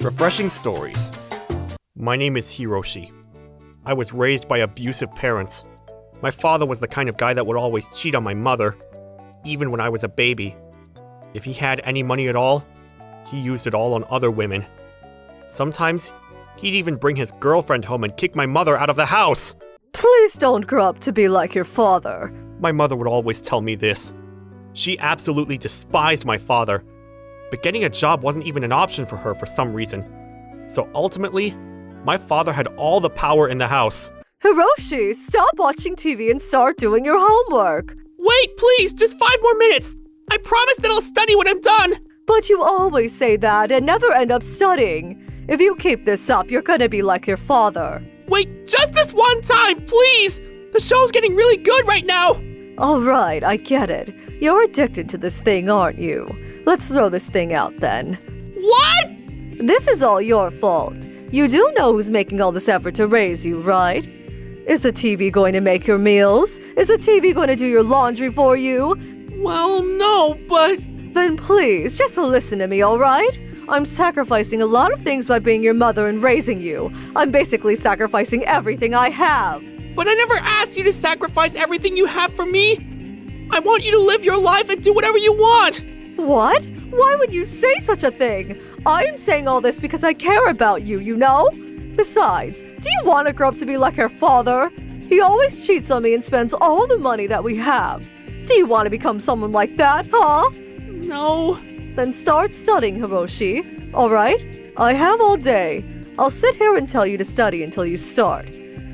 Refreshing stories. My name is Hiroshi. I was raised by abusive parents. My father was the kind of guy that would always cheat on my mother, even when I was a baby. If he had any money at all, he used it all on other women. Sometimes, he'd even bring his girlfriend home and kick my mother out of the house. Please don't grow up to be like your father. My mother would always tell me this. She absolutely despised my father, but getting a job wasn't even an option for her for some reason. So ultimately, my father had all the power in the house. Hiroshi, stop watching TV and start doing your homework. Wait, please, just 5 more minutes. I promise that I'll study when I'm done. But you always say that and never end up studying. If you keep this up, you're gonna be like your father. Wait, just this one time, please! The show's getting really good right now! Alright, I get it. You're addicted to this thing, aren't you? Let's throw this thing out then. What? This is all your fault. You do know who's making all this effort to raise you, right? Is the TV going to make your meals? Is the TV going to do your laundry for you? Well, no, but... Then please, just listen to me, alright? I'm sacrificing a lot of things by being your mother and raising you. I'm basically sacrificing everything I have. But I never asked you to sacrifice everything you have for me. I want you to live your life and do whatever you want. What? Why would you say such a thing? I am saying all this because I care about you, you know? Besides, do you want to grow up to be like your father? He always cheats on me and spends all the money that we have. Do you want to become someone like that, huh? No. Then start studying, Hiroshi. Alright? I have all day. I'll sit here and tell you to study until you start.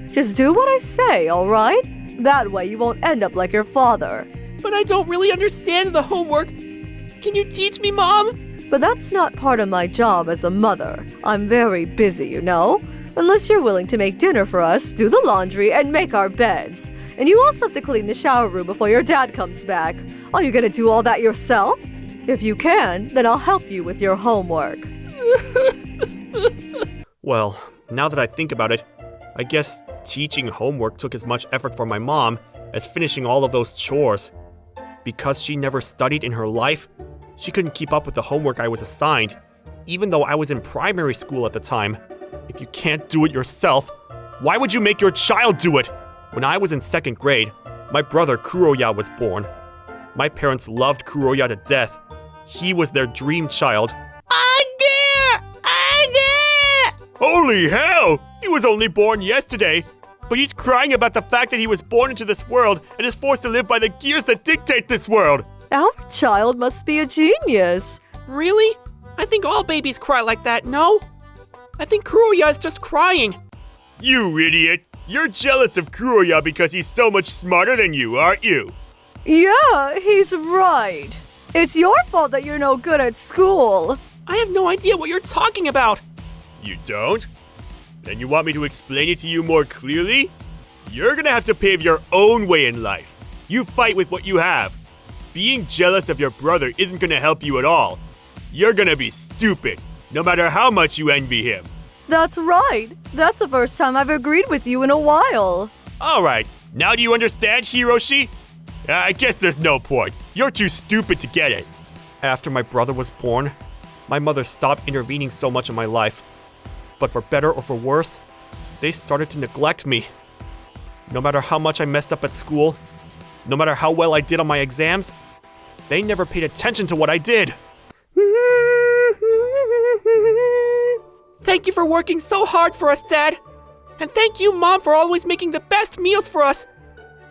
Just do what I say, alright? That way you won't end up like your father. But I don't really understand the homework. Can you teach me, Mom? But that's not part of my job as a mother. I'm very busy, you know? Unless you're willing to make dinner for us, do the laundry, and make our beds. And you also have to clean the shower room before your dad comes back. Are you gonna do all that yourself? If you can, then I'll help you with your homework. Well, now that I think about it, I guess teaching homework took as much effort for my mom as finishing all of those chores. Because she never studied in her life, she couldn't keep up with the homework I was assigned, even though I was in primary school at the time. If you can't do it yourself, why would you make your child do it? When I was in 2nd grade, my brother Kuroya was born. My parents loved Kuroya to death. He was their dream child. Holy hell! He was only born yesterday, but he's crying about the fact that he was born into this world and is forced to live by the gears that dictate this world. Our child must be a genius. Really? I think all babies cry like that, no? I think Kuroya is just crying. You idiot! You're jealous of Kuroya because he's so much smarter than you, aren't you? Yeah, he's right. It's your fault that you're no good at school. I have no idea what you're talking about. You don't? Then you want me to explain it to you more clearly? You're gonna have to pave your own way in life. You fight with what you have. Being jealous of your brother isn't gonna help you at all. You're gonna be stupid, no matter how much you envy him. That's right. That's the first time I've agreed with you in a while. Alright, now do you understand, Hiroshi? I guess there's no point. You're too stupid to get it. After my brother was born, my mother stopped intervening so much in my life. But for better or for worse, they started to neglect me. No matter how much I messed up at school, no matter how well I did on my exams, they never paid attention to what I did. Thank you for working so hard for us, Dad. And thank you, Mom, for always making the best meals for us.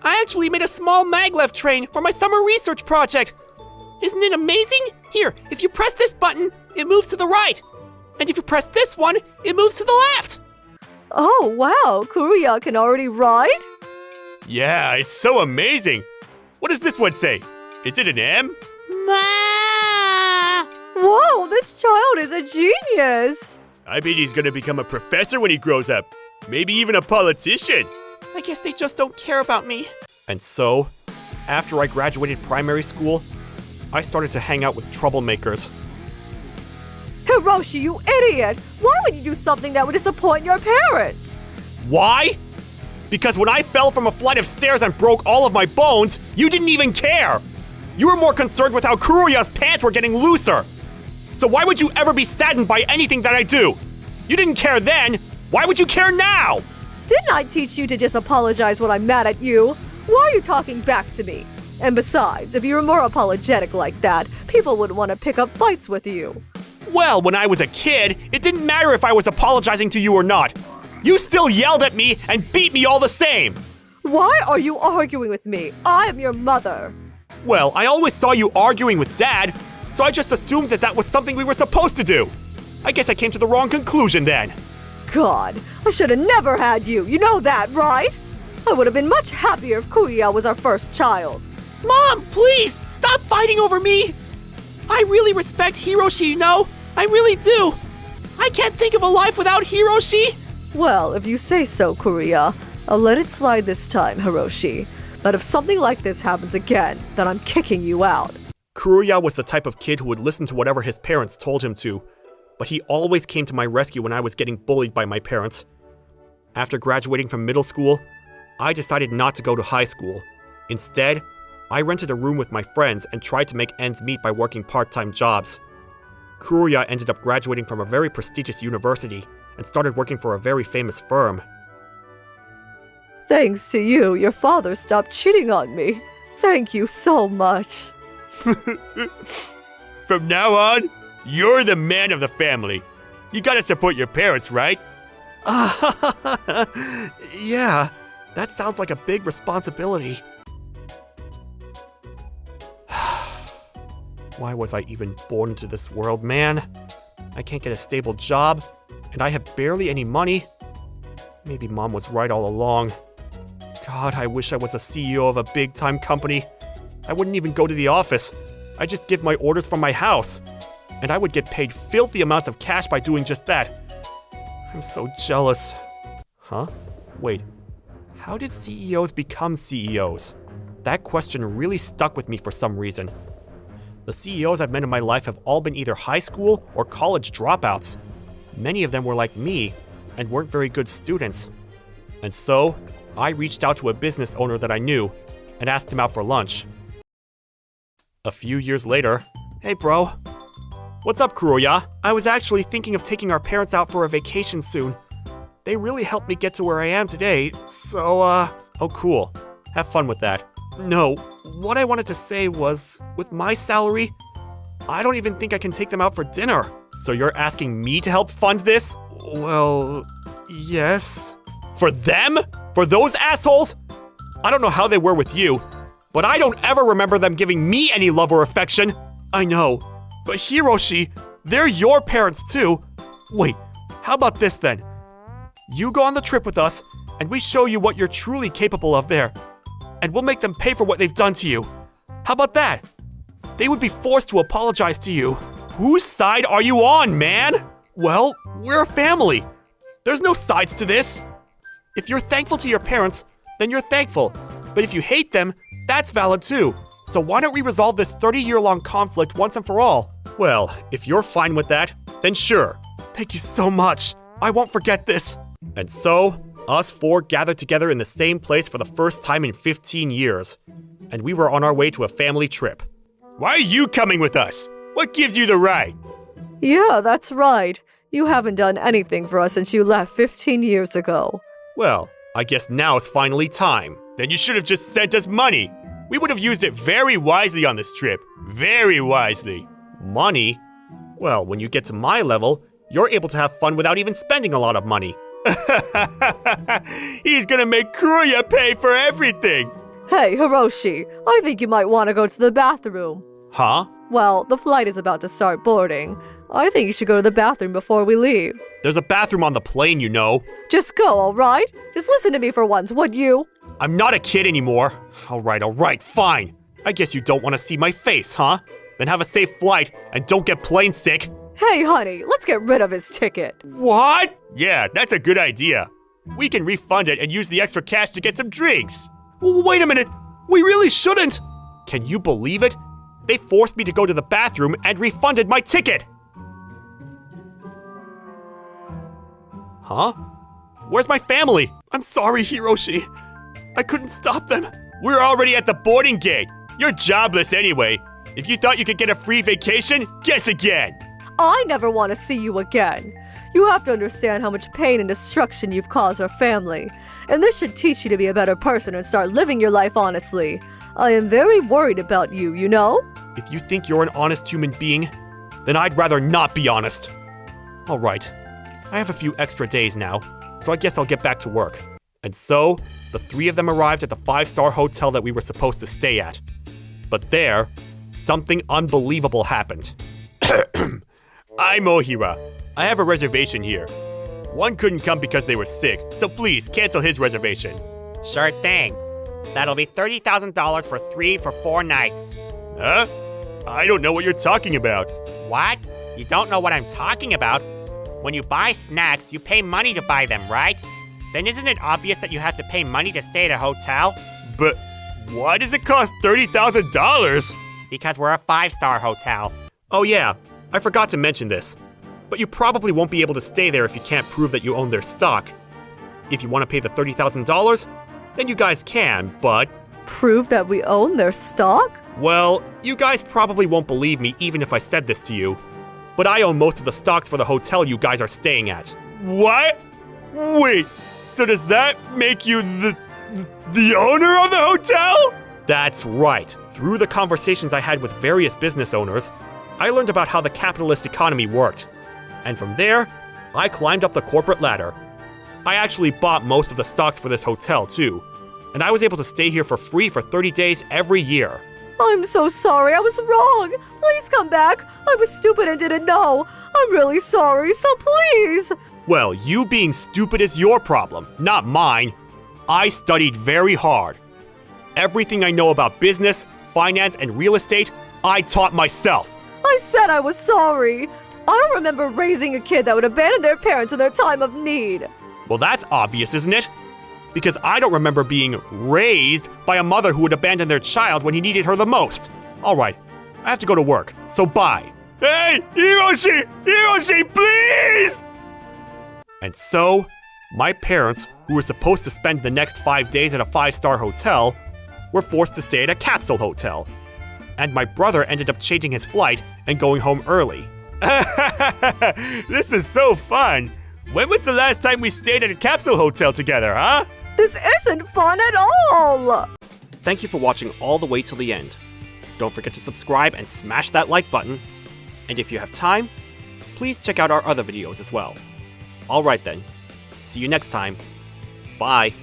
I actually made a small maglev train for my summer research project. Isn't it amazing? Here, if you press this button, it moves to the right. And if you press this one, it moves to the left. Oh, wow. Kuroya can already ride? Yeah, it's so amazing. What does this one say? Is it an M? Ma! Whoa, this child is a genius. I bet he's gonna become a professor when he grows up. Maybe even a politician. I guess they just don't care about me. And so, after I graduated primary school, I started to hang out with troublemakers. Hiroshi, you idiot! Why would you do something that would disappoint your parents? Why? Because when I fell from a flight of stairs and broke all of my bones, you didn't even care! You were more concerned with how Kuroya's pants were getting looser! So why would you ever be saddened by anything that I do? You didn't care then. Why would you care now? Didn't I teach you to just apologize when I'm mad at you? Why are you talking back to me? And besides, if you were more apologetic like that, people would want to pick up fights with you. Well, when I was a kid, it didn't matter if I was apologizing to you or not. You still yelled at me and beat me all the same. Why are you arguing with me? I am your mother. Well, I always saw you arguing with Dad, so I just assumed that was something we were supposed to do. I guess I came to the wrong conclusion then. God, I should have never had you. You know that, right? I would have been much happier if Kuroya was our first child. Mom, please, stop fighting over me. I really respect Hiroshi, you know? I really do. I can't think of a life without Hiroshi. Well, if you say so, Kuroya, I'll let it slide this time, Hiroshi. But if something like this happens again, then I'm kicking you out. Kuroya was the type of kid who would listen to whatever his parents told him to, but he always came to my rescue when I was getting bullied by my parents. After graduating from middle school, I decided not to go to high school. Instead, I rented a room with my friends and tried to make ends meet by working part-time jobs. Kuroya ended up graduating from a very prestigious university and started working for a very famous firm. Thanks to you, your father stopped cheating on me. Thank you so much. From now on, you're the man of the family. You gotta support your parents, right? Yeah, that sounds like a big responsibility. Why was I even born into this world, man? I can't get a stable job, and I have barely any money. Maybe Mom was right all along. God, I wish I was a CEO of a big-time company. I wouldn't even go to the office. I'd just give my orders from my house. And I would get paid filthy amounts of cash by doing just that. I'm so jealous. Huh? Wait. How did CEOs become CEOs? That question really stuck with me for some reason. The CEOs I've met in my life have all been either high school or college dropouts. Many of them were like me and weren't very good students. And so, I reached out to a business owner that I knew and asked him out for lunch. A few years later, hey bro. What's up, Kuroya? I was actually thinking of taking our parents out for a vacation soon. They really helped me get to where I am today, so oh cool. Have fun with that. No, what I wanted to say was, with my salary, I don't even think I can take them out for dinner. So you're asking me to help fund this? Well, yes. For them? For those assholes? I don't know how they were with you, but I don't ever remember them giving me any love or affection. I know, but Hiroshi, they're your parents too. Wait, how about this then? You go on the trip with us, and we show you what you're truly capable of there. And we'll make them pay for what they've done to you. How about that? They would be forced to apologize to you. Whose side are you on, man? Well, we're a family. There's no sides to this. If you're thankful to your parents, then you're thankful. But if you hate them, that's valid too. So why don't we resolve this 30-year-long conflict once and for all? Well, if you're fine with that, then sure. Thank you so much. I won't forget this. And so, us four gathered together in the same place for the first time in 15 years. And we were on our way to a family trip. Why are you coming with us? What gives you the right? Yeah, that's right. You haven't done anything for us since you left 15 years ago. Well, I guess now it's finally time. Then you should have just sent us money. We would have used it very wisely on this trip. Very wisely. Money? Well, when you get to my level, you're able to have fun without even spending a lot of money. He's gonna make Kuroya pay for everything. Hey, Hiroshi, I think you might want to go to the bathroom. Huh? Well, the flight is about to start boarding. I think you should go to the bathroom before we leave. There's a bathroom on the plane, you know. Just go, all right? Just listen to me for once, would you? I'm not a kid anymore. All right, fine. I guess you don't want to see my face, huh? Then have a safe flight and don't get plane sick. Hey, honey, let's get rid of his ticket. What? Yeah, that's a good idea. We can refund it and use the extra cash to get some drinks. Wait a minute. We really shouldn't. Can you believe it? They forced me to go to the bathroom and refunded my ticket. Huh? Where's my family? I'm sorry, Hiroshi. I couldn't stop them. We're already at the boarding gate. You're jobless anyway. If you thought you could get a free vacation, guess again. I never want to see you again. You have to understand how much pain and destruction you've caused our family. And this should teach you to be a better person and start living your life honestly. I am very worried about you, you know? If you think you're an honest human being, then I'd rather not be honest. Alright, I have a few extra days now, so I guess I'll get back to work. And so, the three of them arrived at the 5-star hotel that we were supposed to stay at. But there, something unbelievable happened. I'm Ohira. I have a reservation here. One couldn't come because they were sick, so please cancel his reservation. Sure thing. That'll be $30,000 for 3 for 4 nights. Huh? I don't know what you're talking about. What? You don't know what I'm talking about? When you buy snacks, you pay money to buy them, right? Then isn't it obvious that you have to pay money to stay at a hotel? But why does it cost $30,000? Because we're a 5-star hotel. Oh yeah, I forgot to mention this. But you probably won't be able to stay there if you can't prove that you own their stock. If you want to pay the $30,000, then you guys can, but... Prove that we own their stock? Well, you guys probably won't believe me even if I said this to you. But I own most of the stocks for the hotel you guys are staying at. What? Wait, so does that make you the owner of the hotel? That's right. Through the conversations I had with various business owners, I learned about how the capitalist economy worked. And from there, I climbed up the corporate ladder. I actually bought most of the stocks for this hotel, too. And I was able to stay here for free for 30 days every year. I'm so sorry, I was wrong. Please come back. I was stupid and didn't know. I'm really sorry, so please. Well, you being stupid is your problem, not mine. I studied very hard. Everything I know about business, finance, and real estate, I taught myself. I said I was sorry. I don't remember raising a kid that would abandon their parents in their time of need. Well, that's obvious, isn't it? Because I don't remember being raised by a mother who would abandon their child when he needed her the most. All right, I have to go to work, so bye. Hey, Hiroshi, please! And so, my parents, who were supposed to spend the next 5 days at a 5-star hotel, were forced to stay at a capsule hotel. And my brother ended up changing his flight and going home early. This is so fun! When was the last time we stayed at a capsule hotel together, huh? This isn't fun at all! Thank you for watching all the way till the end. Don't forget to subscribe and smash that like button. And if you have time, please check out our other videos as well. Alright then, see you next time. Bye.